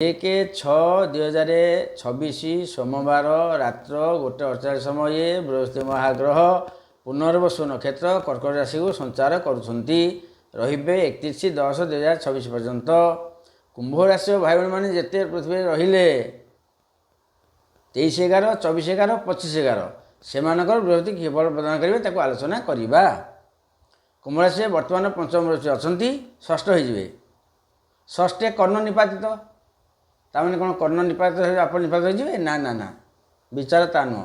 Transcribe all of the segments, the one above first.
1/6/2026 सोमवार रात्र 1:48 समये बृहस्पति महाग्रह पुनर्वसु नक्षत्र कर्कट राशि को संचार करुछंती रहिबे 31/10/2026 पर्यंत। कुंभ राशि भाई बहन मैंने जिते पृथ्वी रहिले 23/11, 24/11, 25/11 से बृहस्पति कि फल प्रदान करेंगे ताको आलोचना करवा। कुंभ राशि बर्तमान पंचम बृहस्पति अच्छा षष्ठ हो षष्ठे कर्ण निपातित ताने कौन कर्ण निपात आप निपात हो ना ना ना विचार ता नुह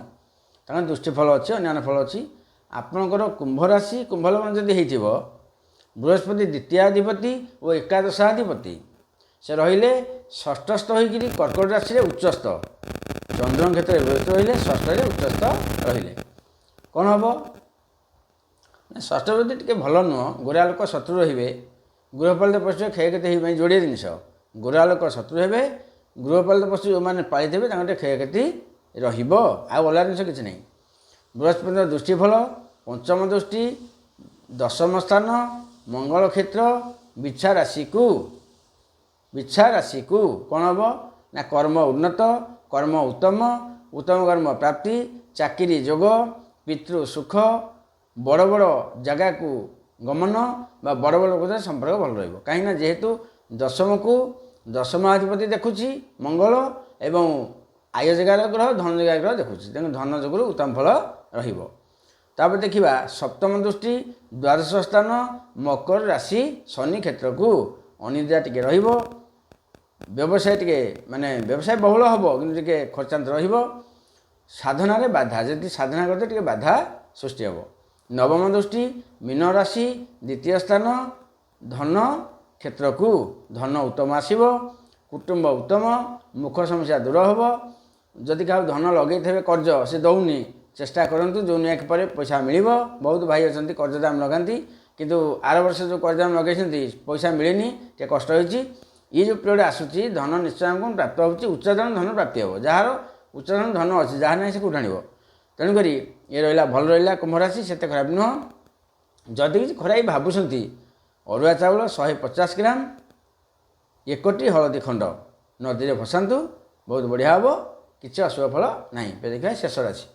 तक दृष्टिफल अच्छी अन्य फल अच्छी आपणकर कुंभ राशि कुंभ लग्न जदि हो बृहस्पति द्वितीयाधिपति और एकादशाधिपति से रहिले षष्ठस्थ होकर कर्कट राशि उच्चस्थ चंद्र क्षेत्र में बृहस्पति रहिले षष्ठ उच्चस्थ रहिले कौन हम षष्ठ बृद्धि टे भल नुह गोरा लोक शत्रु रे गृहपालित पशु क्षयक्षति जोड़े जिनस गोरा लोक शत्रु हे गृहपालित पशु जो मैंने पाली थे क्षयक्षति रहा जिन किसी ना बृहस्पति दृष्टिफल पंचम दृष्टि दशम स्थान मंगल क्षेत्र बिछा राशि को कौन हम ना कर्म उन्नत कर्म उत्तम उत्तम कर्म प्राप्ति चाकरी जोग पितृ सुख बड़ बड़ जगह को गमन बा बड़ बड़ लोक संपर्क भल रही जेहेतु दशम को दशमाधिपति देखुची मंगल एवं आय जगार ग्रह धन जगार ग्रह देखुची तेणु धन जोगुर उत्तम फल रहा। देखा सप्तम दृष्टि द्वादश स्थान मकर राशि शनि क्षेत्र को अनिद्रा टे व्यवसाय टे माने व्यवसाय बहुल हम कि खर्चांत साधन बाधा जदि साधना करते बाधा सृष्टि हे। नवम दृष्टि मीन राशि द्वितीय स्थान धन क्षेत्र को धन उत्तम आसब कुटुंब उत्तम मुख समस्या दूर हम जदि क्या धन लगे कर्ज से दौनी चेष्टा करूँ जो निया पर पैसा मिल बहुत भाई अच्छा कर्जदाम लगाती किंतु आर वर्ष जो कर्जदाम लगे पैसा मिलेनी टे कष्ट ये जो पीरियड आसूची धन निश्चय हमको प्राप्त हो उच्चधन धन प्राप्ति हे जार उच्चधन धन अच्छी जहाँ ना से कौट आण तेणुक ये रहा भल रहा कुंभ राशि से खराब नुह जदि किसी खराब भावुंट अरुआ चाउल 150 ग्राम 1टी हलदी खंड नदी में भसातु बहुत बढ़िया हम किसी अशुभ फल ना। देखा शेष राशि